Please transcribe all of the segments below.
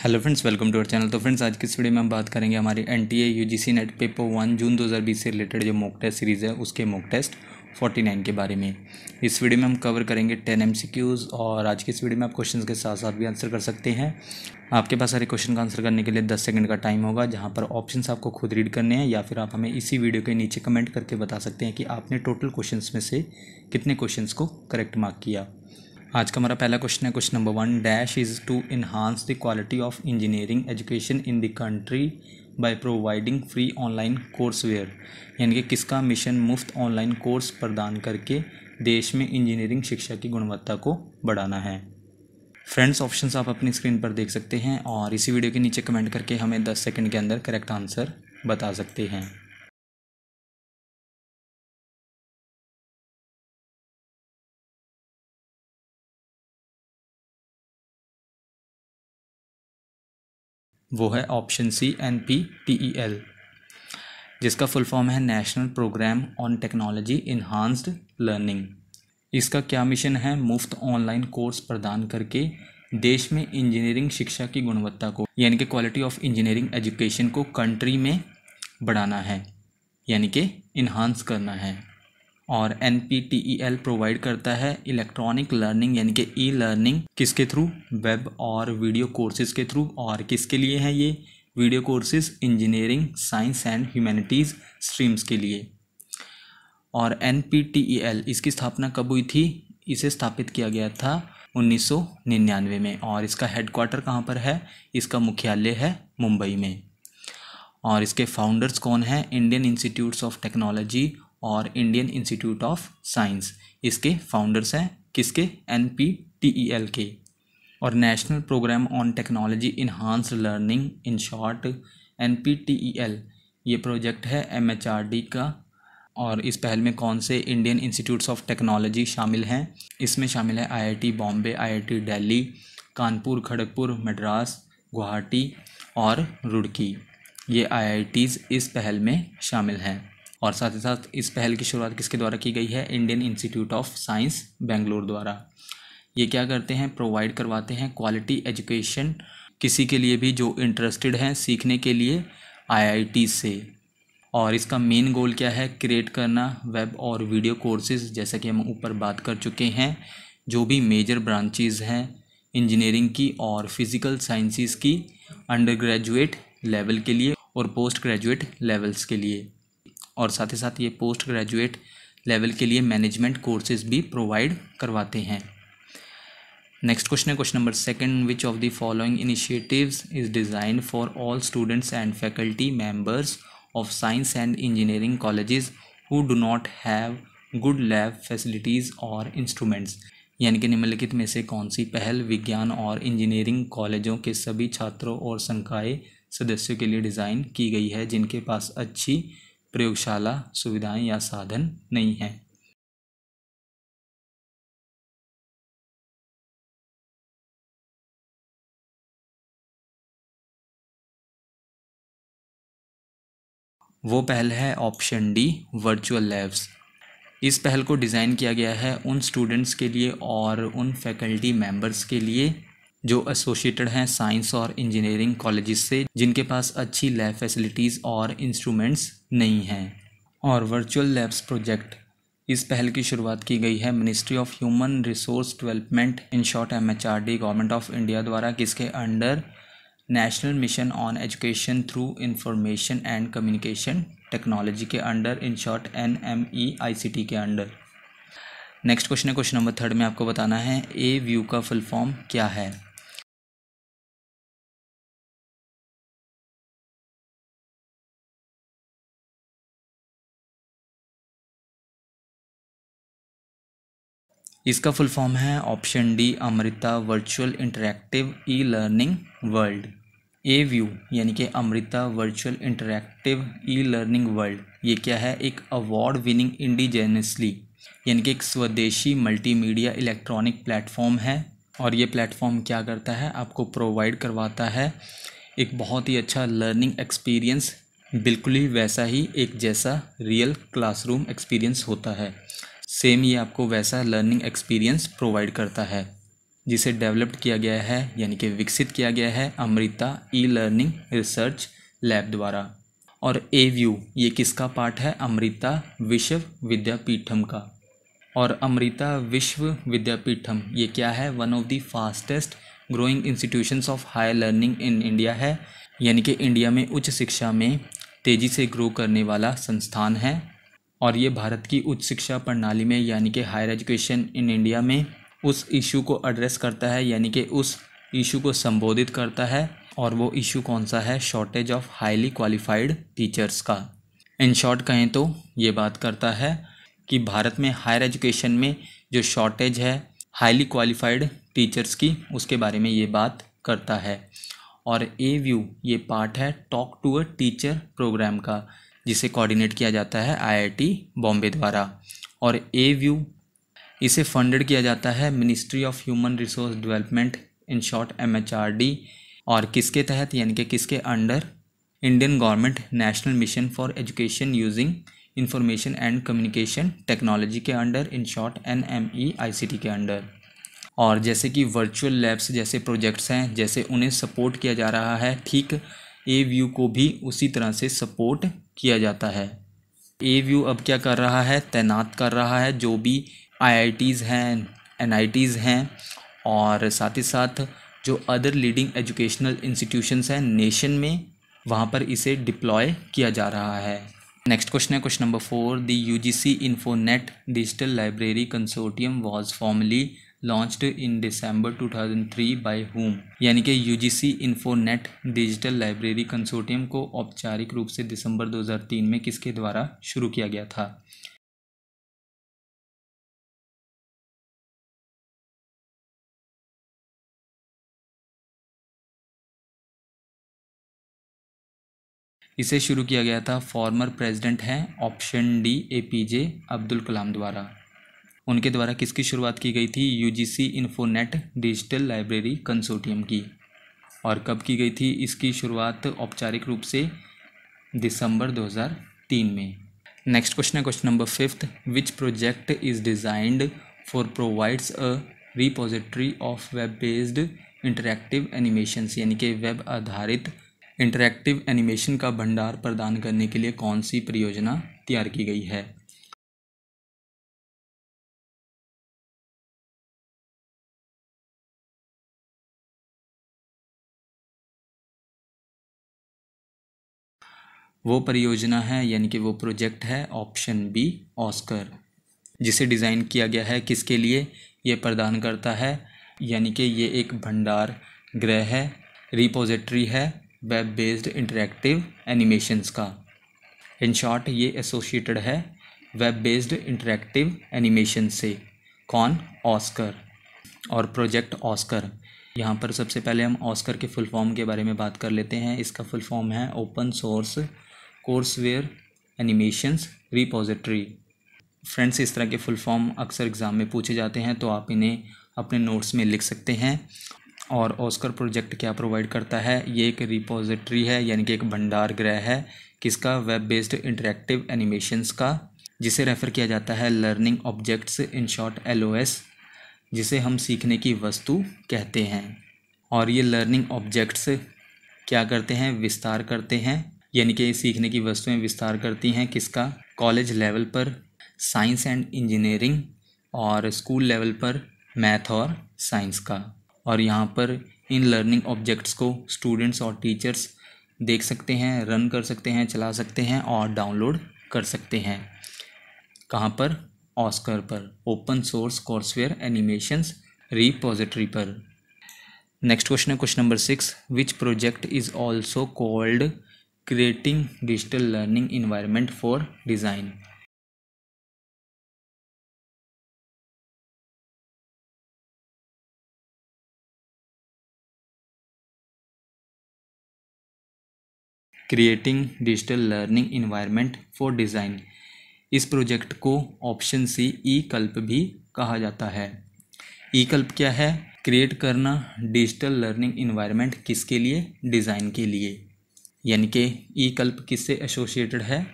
Hello friends, welcome to our channel. तो friends, आज की इस वीडियो में हम बात करेंगे हमारी NTA UGC NET paper 1 June 2020 से रिलेटेड जो मॉक टेस्ट सीरीज़ है उसके मॉक टेस्ट 49 के बारे में। इस वीडियो में हम कवर करेंगे 10 एमसीक्यूज़ और आज की इस वीडियो में आप क्वेश्चंस के साथ साथ भी आंसर कर सकते हैं। आपके पास सारे क्वेश्चन का आंसर करने के लिए 10 सेकंड का टाइम होगा, जहाँ पर ऑप्शंस आपको खुद रीड करने हैं या फिर आप हमें इसी वीडियो के नीचे कमेंट करके बता सकते हैं कि आपने टोटल क्वेश्चंस में से कितने क्वेश्चंस को करेक्ट मार्क किया। आज का हमारा पहला क्वेश्चन है, question number 1, dash is to enhance the quality of engineering education in the country by providing free online courseware. यानी कि किसका मिशन मुफ्त ऑनलाइन कोर्स प्रदान करके देश में इंजीनियरिंग शिक्षा की गुणवत्ता को बढ़ाना है। फ्रेंड्स, ऑप्शंस आप अपनी स्क्रीन पर देख सकते हैं और इसी वीडियो के नीचे कमेंट करके हमें 10 सेकंड के अंदर करेक्ट आंसर बता सकते हैं। वो है ऑप्शन सी, NPTEL, जिसका फुल फॉर्म है national programme on technology enhanced learning. इसका क्या मिशन है? मुफ्त ऑनलाइन कोर्स प्रदान करके देश में इंजीनियरिंग शिक्षा की गुणवत्ता को, यानी कि क्वालिटी ऑफ इंजीनियरिंग एजुकेशन को कंट्री में बढ़ाना है, यानी कि इन्हांस करना है। और NPTEL प्रोवाइड करता है इलेक्ट्रॉनिक लर्निंग यानी कि ई लर्निंग, किसके थ्रू? वेब और वीडियो कोर्सेज़ के थ्रू। और किसके लिए है ये video courses? Engineering, science and humanities streams के लिए। और NPTEL इसकी स्थापना कब हुई थी? इसे स्थापित किया गया था 1999 में। और इसका हेडक्वार्टर कहाँ पर है? इसका मुख्यालय है मुंबई में। और इसके फाउंडर्स कौन हैं? इंडियन इंस्टीट्यूट्स ऑफ टेक्नोलॉजी और इंडियन इंस्टीट्यूट ऑफ साइंस, इसके फाउंडर्स हैं। किसके? NPTEL के। और national programme on technology enhanced learning, in short NPTEL, ये प्रोजेक्ट है MHRD का। और इस पहल में कौन से इंडियन इंस्टीट्यूट्स ऑफ टेक्नोलॉजी शामिल हैं? इसमें शामिल है IIT बॉम्बे, IIT दिल्ली, कानपुर, खड़गपुर, मद्रास, गुवाहाटी और रुड़की। ये IITs इस पहल में शामिल हैं। और साथ ही साथ इस पहल की शुरुआत किसके द्वारा की गई है? Indian institute of science Bangalore द्वारा। ये क्या करते हैं? प्रोवाइड करवाते हैं क्वालिटी एजुकेशन किसी के लिए भी जो इंटरेस्टेड हैं सीखने के लिए IIT से। और इसका मेन गोल क्या है? क्रिएट करना वेब और वीडियो कोर्सेज, जैसा कि हम ऊपर बात कर चुके हैं, जो भी मेजर ब्रांचेज हैं इंजीनियरिंग की और फिज़िकल साइंसेस की, अंडर ग्रेजुएट लेवल के लिए और पोस्ट ग्रेजुएट लेवल्स के लिए। और साथ ही साथ ये पोस्ट ग्रेजुएट लेवल के लिए मैनेजमेंट कोर्सेज भी प्रोवाइड करवाते हैं। नेक्स्ट क्वेश्चन है, question number 2, which of the following initiatives is designed for all students and faculty members of science and engineering colleges who do not have good lab facilities or instruments। यानी कि निम्नलिखित में से कौन सी पहल विज्ञान और इंजीनियरिंग कॉलेजों के सभी छात्रों और संकाय सदस्यों के लिए डिज़ाइन की गई है जिनके पास अच्छी प्रयोगशाला सुविधाएं या साधन नहीं हैं? वो पहल है ऑप्शन डी, वर्चुअल लैब्स। इस पहल को डिज़ाइन किया गया है उन स्टूडेंट्स के लिए और उन फैकल्टी मेंबर्स के लिए जो एसोसिएटेड हैं साइंस और इंजीनियरिंग कॉलेजेस से, जिनके पास अच्छी लैब फैसिलिटीज़ और इंस्ट्रूमेंट्स नहीं हैं। और वर्चुअल लैब्स प्रोजेक्ट, इस पहल की शुरुआत की गई है ministry of human resource development, in short MHRD, government of India द्वारा। किसके under? National mission on education through information and communication technology के अंडर, इन शॉर्ट NMEICT के अंडर। नेक्स्ट क्वेश्चन है, क्वेश्चन नंबर 3 में आपको बताना है A-VIEW का फुल फॉर्म क्या है? इसका फुल फॉर्म है option D, Amrita virtual interactive e learning world. A-VIEW यानी कि Amrita virtual interactive e learning world, ये क्या है? एक अवार्ड विनिंग इंडिजेनसली, यानी कि एक स्वदेशी मल्टीमीडिया इलेक्ट्रॉनिक प्लेटफॉर्म है। और ये प्लेटफॉर्म क्या करता है? आपको प्रोवाइड करवाता है एक बहुत ही अच्छा लर्निंग एक्सपीरियंस, बिल्कुल ही वैसा ही एक जैसा रियल क्लासरूम एक्सपीरियंस होता है, सेम ये आपको वैसा लर्निंग एक्सपीरियंस प्रोवाइड करता है जिसे डेवलप्ड किया गया है यानी कि विकसित किया गया है Amrita e learning research lab द्वारा। और एव्यू ये किसका पार्ट है? अमृता विश्व विद्यापीठम का। और अमृता विश्व विद्यापीठम ये क्या है? One of the fastest growing institutions of higher learning in India है, यानी कि इंडिया में उच्च शिक्षा में तेज़ी से ग्रो करने वाला संस्थान है। और ये भारत की उच्च शिक्षा प्रणाली में यानी कि हायर एजुकेशन इन इंडिया में उस इशू को एड्रेस करता है, यानी कि उस इशू को संबोधित करता है। और वो इशू कौन सा है? Shortage of highly qualified teachers का। इन शॉर्ट कहें तो ये बात करता है कि भारत में हायर एजुकेशन में जो शॉर्टेज है हाईली क्वालिफाइड टीचर्स की, उसके बारे में ये बात करता है। और एव्यू ये पार्ट है talk to a teacher programme का, जिसे कोऑर्डिनेट किया जाता है आईआईटी बॉम्बे द्वारा। और एव्यू इसे फंडेड किया जाता है ministry of human resource development, in short MHRD। और किसके तहत यानी कि किसके under? Indian government national mission for education using information and communication technology के अंडर, इन शॉर्ट NMEICT के अंडर। और जैसे कि वर्चुअल लैब्स जैसे प्रोजेक्ट्स हैं, जैसे उन्हें सपोर्ट किया जा रहा है, ठीक एव्यू को भी उसी तरह से सपोर्ट किया जाता है। एव्यू अब क्या कर रहा है? तैनात कर रहा है जो भी IITs हैं, NITs हैं, और साथ ही साथ जो अदर लीडिंग एजुकेशनल इंस्टीट्यूशंस हैं नेशन में, वहाँ पर इसे डिप्लॉय किया जा रहा है। नेक्स्ट क्वेश्चन है question number 4। The UGC Infonet digital library consortium was formally launched in December 2003 by whom? यानी कि UGC Infonet digital library consortium को औपचारिक रूप से दिसंबर 2003 में किसके द्वारा शुरू किया गया था? इसे शुरू किया गया था, फॉर्मर प्रेसिडेंट हैं option D APJ Abdul Kalam द्वारा। उनके द्वारा किसकी शुरुआत की गई थी? UGC Infonet digital library consortium की। और कब की गई थी इसकी शुरुआत औपचारिक रूप से? दिसंबर 2003 में। नेक्स्ट क्वेश्चन है question number 5। Which project is designed for provides a repository of web based interactive animations, यानी कि वेब आधारित इंटरैक्टिव एनिमेशन का भंडार प्रदान करने के लिए कौन सी परियोजना तैयार की गई है? वो परियोजना है यानी कि वो प्रोजेक्ट है ऑप्शन बी ऑस्कर, जिसे डिज़ाइन किया गया है किसके लिए? ये प्रदान करता है यानी कि ये एक भंडार गृह है, रिपोजिटरी है वेब बेस्ड इंटरैक्टिव एनिमेशंस का। इन शॉर्ट ये एसोसिएटेड है वेब बेस्ड इंटरैक्टिव एनिमेशन से। कौन? ऑस्कर। और प्रोजेक्ट ऑस्कर, यहाँ पर सबसे पहले हम ऑस्कर के फुल फॉर्म के बारे में बात कर लेते हैं। इसका फुल फॉर्म है open source courseware animations repository. Friends, इस तरह के फुल फॉर्म अक्सर एग्ज़ाम में पूछे जाते हैं, तो आप इन्हें अपने नोट्स में लिख सकते हैं। और ऑस्कर प्रोजेक्ट क्या प्रोवाइड करता है? ये एक रिपोजिटरी है यानी कि एक भंडार गृह है किसका? वेब बेस्ड इंटरैक्टिव एनिमेशंस का, जिसे रेफ़र किया जाता है learning objects, in short LOS, जिसे हम सीखने की वस्तु कहते हैं। और ये लर्निंग ऑब्जेक्ट्स क्या करते हैं? विस्तार करते हैं, यानी कि सीखने की वस्तुएं विस्तार करती हैं किसका? कॉलेज लेवल पर साइंस एंड इंजीनियरिंग, और स्कूल लेवल पर मैथ और साइंस का। और यहाँ पर इन लर्निंग ऑब्जेक्ट्स को स्टूडेंट्स और टीचर्स देख सकते हैं, रन कर सकते हैं, चला सकते हैं और डाउनलोड कर सकते हैं। कहाँ पर? ऑस्कर पर, open source courseware animations repository पर। नेक्स्ट क्वेश्चन है question number 6। Which project is also called creating digital learning environment for design? Creating digital learning environment for design, इस प्रोजेक्ट को ऑप्शन सी ई कल्प भी कहा जाता है। ई कल्प क्या है? क्रिएट करना डिजिटल लर्निंग इन्वायरमेंट किसके लिए? डिज़ाइन के लिए। यानी कि ई कल्प किससे एसोसिएटेड है?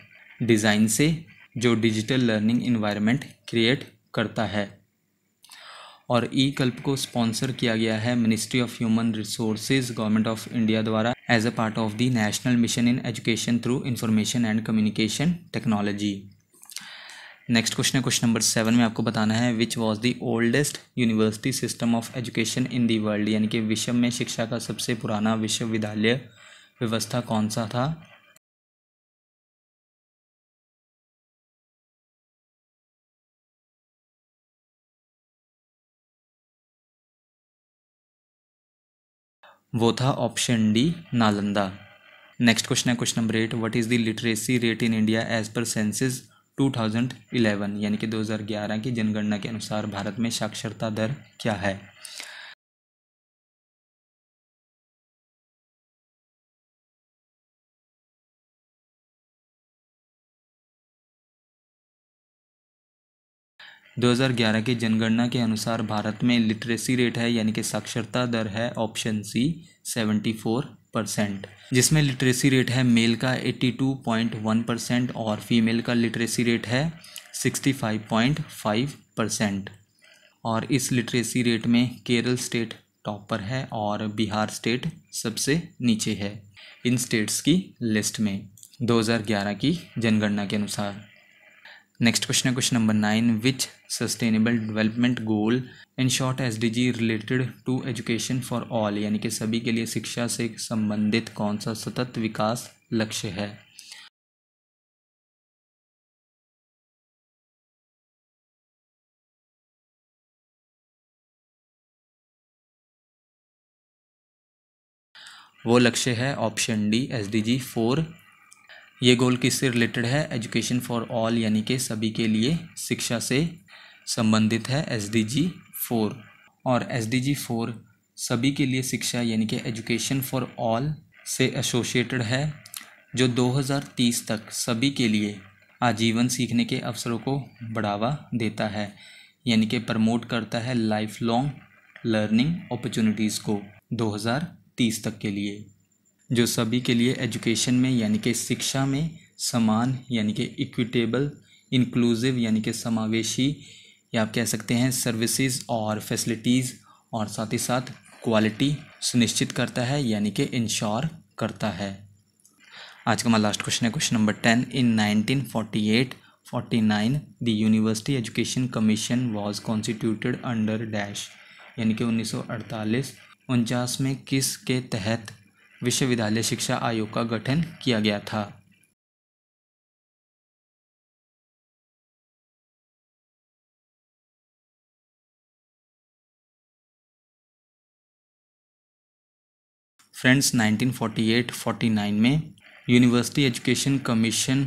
डिज़ाइन से, जो डिजिटल लर्निंग इन्वायरमेंट क्रिएट करता है। और ई कल्प को स्पॉन्सर किया गया है ministry of human resources government of India द्वारा as a part of the national mission in education through information and communication technology. Next question है क्वेश्चन नंबर 7 में आपको बताना है which was the oldest university system of education in the world, यानी कि विश्व में शिक्षा का सबसे पुराना विश्वविद्यालय व्यवस्था कौन सा था। वो था option D Nalanda. Next question है question number 8, what is the literacy rate in India as per census 2011, यानी कि 2011 की जनगणना के अनुसार भारत में साक्षरता दर क्या है। दो 2011 की जनगणना के अनुसार भारत में लिटरेसी रेट है यानी कि साक्षरता दर है ऑप्शन सी 74%, जिसमें लिटरेसी रेट है मेल का 82.1% और फीमेल का लिटरेसी रेट है 65.5%। और इस लिटरेसी रेट में केरल स्टेट टॉपर है और बिहार स्टेट सबसे नीचे है इन स्टेट्स की लिस्ट में 2011 की जनगणना के अनुसार। नेक्स्ट क्वेश्चन है question number 9, which sustainable development goal in short SDG related to education for all, यानी कि सभी के लिए शिक्षा से संबंधित कौन सा सतत विकास लक्ष्य है। वो लक्ष्य है ऑप्शन डी SDG 4। ये गोल किससे रिलेटेड है, एजुकेशन फॉर ऑल यानी कि सभी के लिए शिक्षा से संबंधित है SDG 4। और SDG 4 सभी के लिए शिक्षा यानी कि एजुकेशन फॉर ऑल से एसोसिएटेड है, जो 2030 तक सभी के लिए आजीवन सीखने के अवसरों को बढ़ावा देता है, यानी कि प्रमोट करता है लाइफ लॉन्ग लर्निंग अपॉर्चुनिटीज़ को 2030 तक के लिए, जो सभी के लिए एजुकेशन में यानी कि शिक्षा में समान यानी कि इक्विटेबल, इंक्लूसिव यानी कि समावेशी, या आप कह सकते हैं सर्विसेज और फैसिलिटीज़, और साथ ही साथ क्वालिटी सुनिश्चित करता है यानी कि इंश्योर करता है। आज का हमारा लास्ट क्वेश्चन है question number 10, in 1948-49 the university education commission was constituted under dash, यानी कि 1948-49 में किस के तहत विश्वविद्यालय शिक्षा आयोग का गठन किया गया था। फ्रेंड्स 1948-49 में यूनिवर्सिटी एजुकेशन कमीशन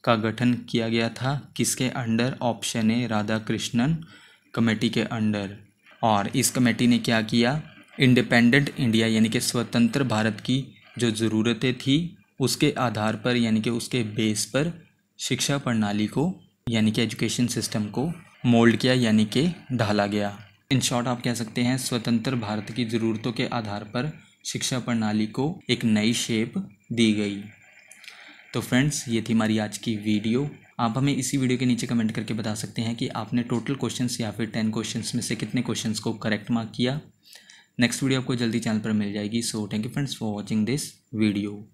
का गठन किया गया था किसके under, option A Radhakrishnan committee के अंडर। और इस कमेटी ने क्या किया, इंडिपेंडेंट इंडिया यानी कि स्वतंत्र भारत की जो ज़रूरतें थी उसके आधार पर यानी कि उसके बेस पर शिक्षा प्रणाली को यानी कि एजुकेशन सिस्टम को मोल्ड किया यानी कि ढाला गया। इन शॉर्ट आप कह सकते हैं स्वतंत्र भारत की ज़रूरतों के आधार पर शिक्षा प्रणाली को एक नई शेप दी गई। तो फ्रेंड्स ये थी हमारी आज की वीडियो। आप हमें इसी वीडियो के नीचे कमेंट करके बता सकते हैं कि आपने टोटल क्वेश्चंस या फिर 10 क्वेश्चंस में से कितने क्वेश्चंस को करेक्ट मार्क किया। नेक्स्ट वीडियो आपको जल्दी चैनल पर मिल जाएगी। So thank you friends for watching this video.